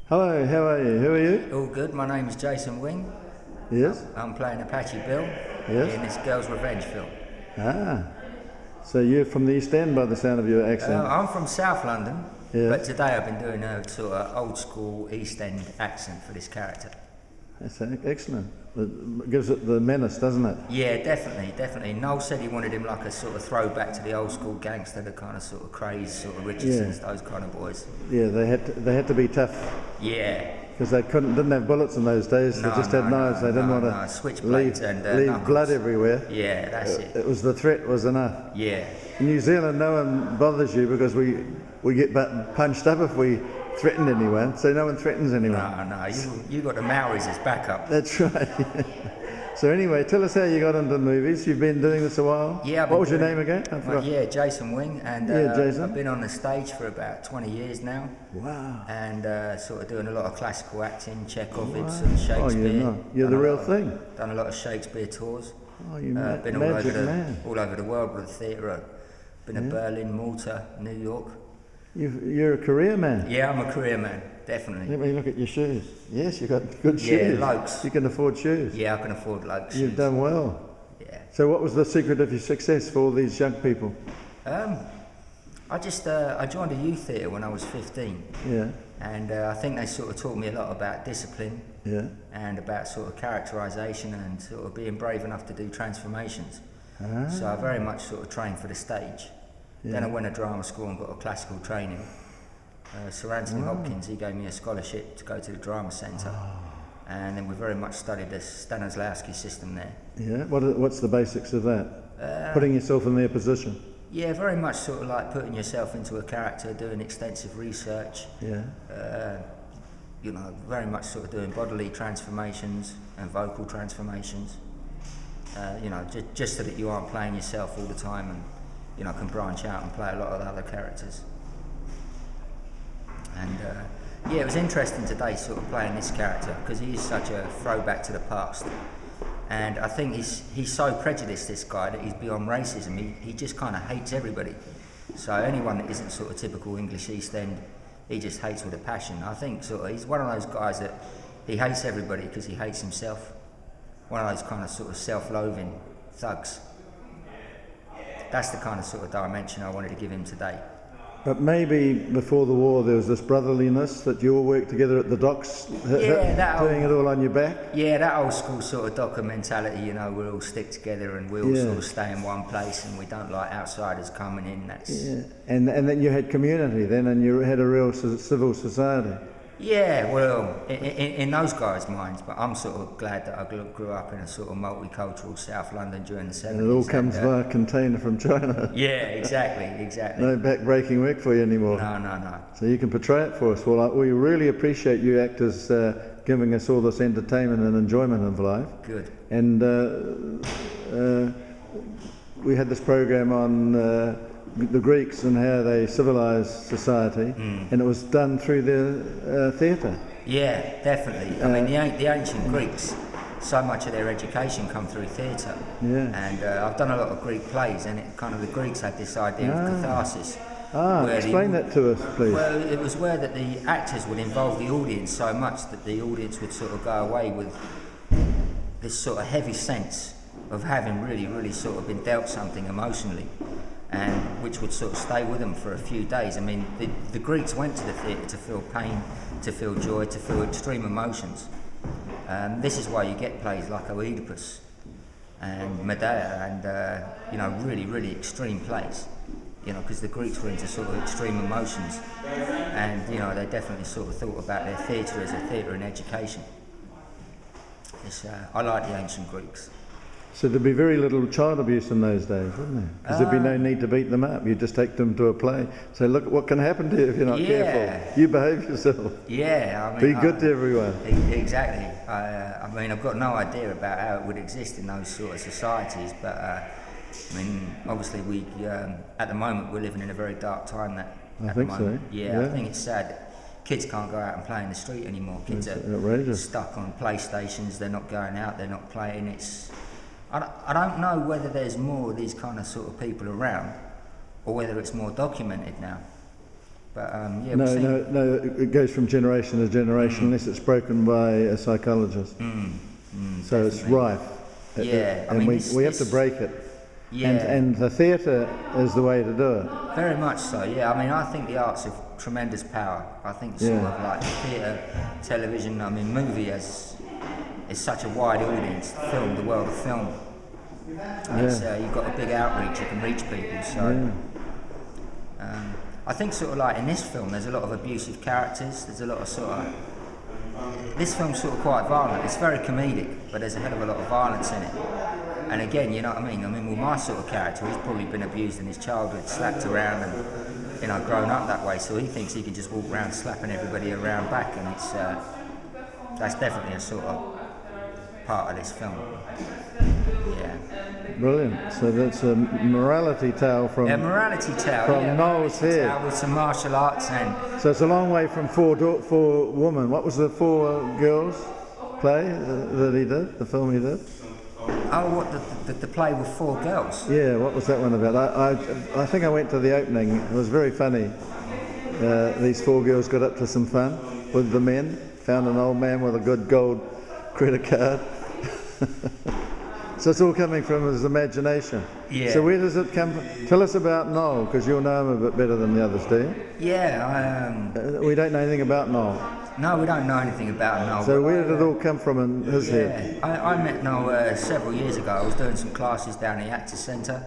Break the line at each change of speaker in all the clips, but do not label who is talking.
Hello, how are you? Who are you?
All good. My name is Jason Wing.
Yes?
I'm playing Apache Bill
Yes?
in this Girls' Revenge film.
Ah, so you're from the East End by the sound of your accent.
I'm from South London,
Yeah.
but today I've been doing a sort of old school East End accent for this character.
That's excellent. It gives it the menace, doesn't it?
Yeah, definitely. Noel said he wanted him like a sort of throwback to the old school gangster, the kind of sort of craze, sort of Richardsons, those kind of boys.
Yeah, they had to be tough
Yeah.
because they didn't have bullets in those days. They just had knives. They didn't want to
switchblades
leave
and
blood everywhere.
Yeah, that's it.
It was the threat was enough.
Yeah.
In New Zealand, no one bothers you because we get punched up if we threaten anyone, so no one threatens anyone.
No, you got the Maoris as backup.
That's right. So anyway, tell us how you got into movies. You've been doing this a while?
Yeah.
What was your name again? I forgot.
Yeah, Jason Wing, and
Jason.
I've been on the stage for about 20 years now.
Wow.
And sort of doing a lot of classical acting, Chekhov, Ibsen, Shakespeare.
Oh, you're the real thing.
Done a lot of Shakespeare tours.
Oh, you
been
magic man.
all over the world with the theatre. Been to Berlin, Malta, New York.
You're a career man.
Yeah, I'm a career man, definitely.
Let me look at your shoes. Yes, you've got good shoes.
Yeah, Lokes.
You can afford shoes.
Yeah, I can afford Lokes.
You've done well.
Yeah.
So what was the secret of your success for all these young people?
I joined a youth theatre when I was 15.
Yeah.
And I think they sort of taught me a lot about discipline.
Yeah.
And about sort of characterisation and sort of being brave enough to do transformations.
Ah.
So I very much sort of trained for the stage.
Yeah.
Then I went to drama school and got a classical training. Sir Anthony Hopkins, he gave me a scholarship to go to the drama centre. And then we very much studied the Stanislavski system there.
Yeah. What's the basics of that? Putting yourself in their position.
Yeah, very much sort of like putting yourself into a character, doing extensive research.
Yeah.
Very much sort of doing bodily transformations and vocal transformations. Just so that you aren't playing yourself all the time and, can branch out and play a lot of other characters. And it was interesting today sort of playing this character because he is such a throwback to the past. And I think he's so prejudiced, this guy, that he's beyond racism. He just kind of hates everybody. So anyone that isn't sort of typical English East End, he just hates with a passion. I think sort of he's one of those guys that he hates everybody because he hates himself. One of those kind of sort of self-loathing thugs. That's the kind of sort of dimension I wanted to give him today.
But maybe before the war there was this brotherliness that you all worked together at the docks, doing it all on your back?
Yeah, that old school sort of docker mentality, we all stick together and we all sort of stay in one place and we don't like outsiders coming in.
And then you had community then and you had a real civil society.
Yeah, well, in those guys' minds, but I'm sort of glad that I grew up in a sort of multicultural South London during the 70s.
And it all comes via container from China.
Yeah, exactly.
No back-breaking work for you anymore.
No.
So you can portray it for us. Well, we really appreciate you actors giving us all this entertainment and enjoyment of life.
Good.
And we had this program on the Greeks and how they civilised society, and it was done through the theatre.
Yeah, definitely. I mean, the ancient Greeks, so much of their education come through theatre.
Yeah.
And I've done a lot of Greek plays, and the Greeks had this idea of catharsis.
Explain that to us, please.
Well, it was where that the actors would involve the audience so much that the audience would sort of go away with this sort of heavy sense of having really sort of been dealt something emotionally, and which would sort of stay with them for a few days. I mean, the Greeks went to the theatre to feel pain, to feel joy, to feel extreme emotions. This is why you get plays like Oedipus and Medea and, really extreme plays, because the Greeks were into sort of extreme emotions and, they definitely sort of thought about their theatre as a theatre in education. I like the ancient Greeks.
So there'd be very little child abuse in those days, wouldn't there? Because there'd be no need to beat them up. You just take them to a play, say, look what can happen to you if you're not careful. You behave yourself.
Yeah, I mean,
be good to everyone.
Exactly. I've got no idea about how it would exist in those sort of societies, but obviously we at the moment we're living in a very dark time.
I think so.
Yeah, I think it's sad that kids can't go out and play in the street anymore. Kids are
outrageous.
Stuck on PlayStations. They're not going out. They're not playing. I don't know whether there's more of these kind of sort of people around or whether it's more documented now. But yeah,
No, it goes from generation to generation unless it's broken by a psychologist. So it's rife.
Yeah,
and we have to break it.
Yeah.
And the theatre is the way to do it.
Very much so, yeah. I mean, I think the arts have tremendous power. I think sort of like theatre, television, I mean, movie is such a wide audience. Film, the world of film. You've got a big outreach, you can reach people. So I think sort of like in this film, there's a lot of abusive characters. There's a lot of sort of... This film's sort of quite violent. It's very comedic, but there's a hell of a lot of violence in it. And again, you know what I mean? I mean, with my sort of character, he's probably been abused in his childhood, slapped around and, you know, grown up that way. So he thinks he can just walk around slapping everybody around back, and it's that's definitely a sort of part of this film. Yeah.
Brilliant. So that's a morality tale from...
A morality tale,
from Noel's head.
With some martial arts and...
So it's a long way from four women. What was the four girls play that he did, the film he did?
Oh, what, the play with four girls?
Yeah, what was that one about? I think I went to the opening. It was very funny. These four girls got up to some fun with the men, found an old man with a good gold credit card. So it's all coming from his imagination. Yeah. So where does it come from? Tell us about Noel, because you'll know him a bit better than the others, do you?
Yeah,
we don't know anything about Noel.
No, we don't know anything about Noel.
So where did it all come from in his head?
I met Noel several years ago. I was doing some classes down the Actors Centre.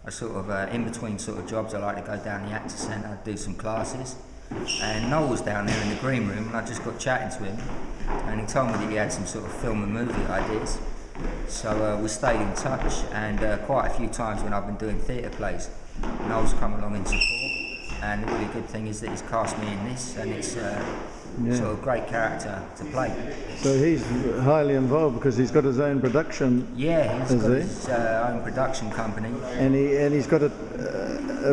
I sort of, in between sort of jobs, I like to go down the Actors Centre, I'd do some classes. And Noel was down there in the green room, and I just got chatting to him. And he told me that he had some sort of film and movie ideas. So we stayed in touch, and quite a few times when I've been doing theatre plays, Noel's come along in support. And the really good thing is that he's cast me in this, and it's sort of great character to play.
So he's highly involved because he's got his own production.
Yeah, he's got his own production company.
And he's got a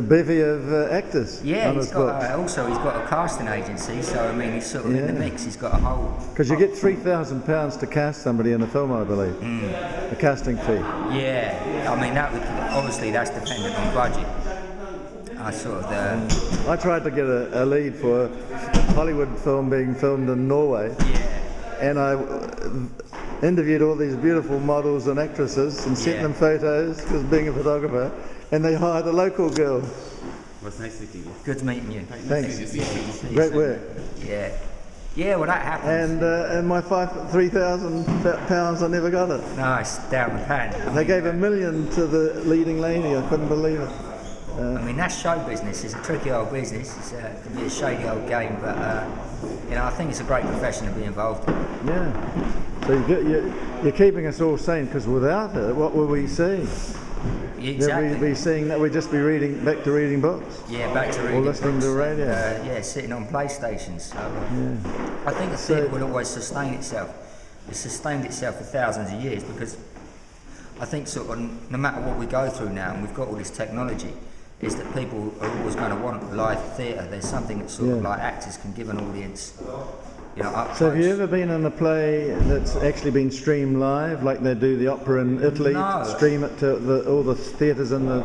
bevy of actors.
Yeah,
on
he's
his
got
books.
Also he's got a casting agency. So I mean, he's sort of in the mix. He's got a whole.
Because you get £3,000 to cast somebody in a film, I believe. A casting fee.
Yeah, I mean that would obviously that's dependent on budget.
I tried to get a lead for a Hollywood film being filmed in Norway, and I interviewed all these beautiful models and actresses and sent them photos, because being a photographer, and they hired a local girl.
Well, it's nice meeting you.
Good meeting you.
Thanks. Great work.
Yeah. Yeah, well that happens.
And my £3,000 I never got it.
No, it's down the pan.
They gave $1 million to the leading lady. I couldn't believe it.
I mean, that's show business. It's a tricky old business. It can be a shady old game, but you know, I think it's a great profession to be involved in.
Yeah. So you're keeping us all sane, because without it, what will we see?
Exactly.
We'd be seeing that we'd just be back to reading books.
Yeah, back to reading
or listening
books.
to radio.
Yeah, sitting on PlayStations. So, I think the theatre will always sustain itself. It's sustained itself for thousands of years, because I think sort of no matter what we go through now, and we've got all this technology, is that people are always going to want live theatre. There's something that sort of like actors can give an audience, you know, up close.
So have you ever been in a play that's actually been streamed live, like they do the opera in Italy?
No.
Stream it to all the theatres in the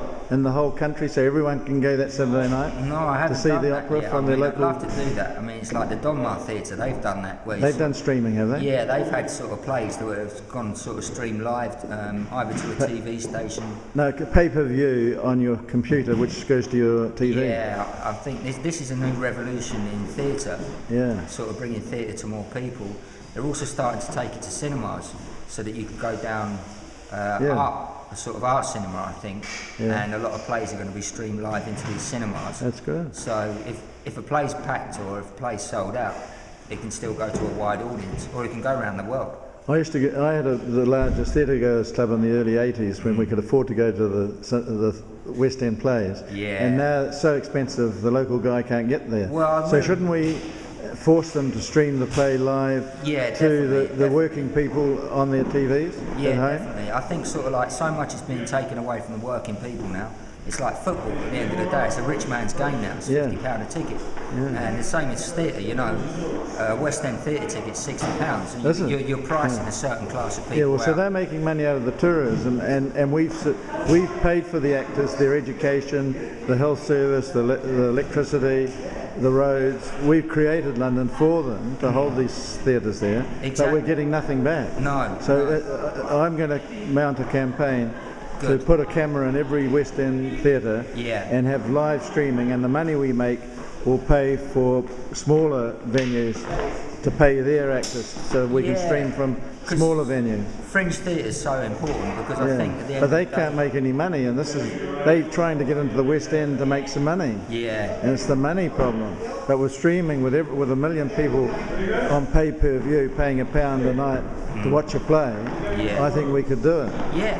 whole country, so everyone can go that Saturday night?
No, I haven't
to see
done
the
that
opera
yet.
from their local.
I'd love to do that. I mean, it's like the Donmar Theatre. They've done that.
They've done streaming, have they?
Yeah, they've had sort of plays that have gone sort of streamed live, either to a TV station.
No, pay-per-view on your computer, which goes to your TV.
Yeah, I think this is a new revolution in theatre.
Yeah.
Sort of bringing theatre to more people. They're also starting to take it to cinemas, so that you can go down a sort of art cinema, I think, and a lot of plays are going to be streamed live into these cinemas.
That's good.
So if a play's packed or if a play's sold out, it can still go to a wide audience, or it can go around the world.
I had the largest theatre goers club in the early 80s when we could afford to go to the West End plays.
Yeah.
And now it's so expensive, the local guy can't get there.
Well,
so shouldn't we force them to stream the play live to the working people on their TVs
Yeah,
at home?
definitely. I think sort of like so much is being taken away from the working people now. It's like football at the end of the day. It's a rich man's game now. It's £50 a ticket. And the same as theatre, you know. West End theatre ticket's £60. And you're pricing a certain class of people.
Yeah, well, so
out.
they're making money out of the tourism, and we've paid for the actors, their education, the health service, the electricity, the roads. We've created London for them to hold these theatres there, but
Exactly.
we're getting nothing back.
No.
So I'm going to mount a campaign to put a camera in every West End theatre and have live streaming, and the money we make will pay for smaller venues to pay their actors so we can stream from smaller venues.
Fringe theatre is so important because I think at the end
but
of
they
the day,
can't make any money, and they're trying to get into the West End to make some money.
Yeah.
And it's the money problem. But with streaming, with 1 million people on pay-per-view paying £1 a night to watch a play, I think we could do it.
Yeah,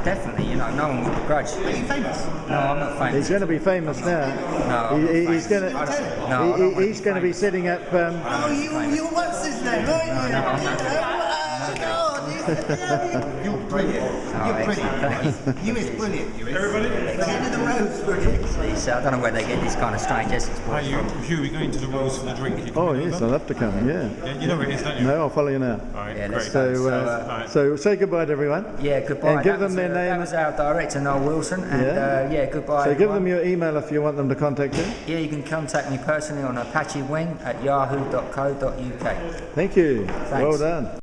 definitely. You know, no one would begrudge.
Are you famous?
No, I'm not famous.
He's going to be famous now.
No,
He's going
he's
to be setting up.
Oh, you what's his name, right? You're brilliant. You're brilliant. You is brilliant. You is. Everybody? The end of the road's brilliant.
So I don't know where they get these kind of strange essence
Are
from.
you, Hugh, are we going to the Rose for the drink? You
Oh yes, I'd love to come. Yeah.
Yeah, you know where it is, don't you?
No, I'll follow you now.
Alright,
Yeah, let's
great.
go.
So say goodbye to everyone.
Yeah, goodbye.
And give
That
them
was,
their
That
name.
was our director, Noel Wilson. And goodbye.
So give
everyone.
them your email if you want them to contact you.
Yeah, you can contact me personally on apachewing@yahoo.co.uk.
Thank you.
Thanks.
Well done.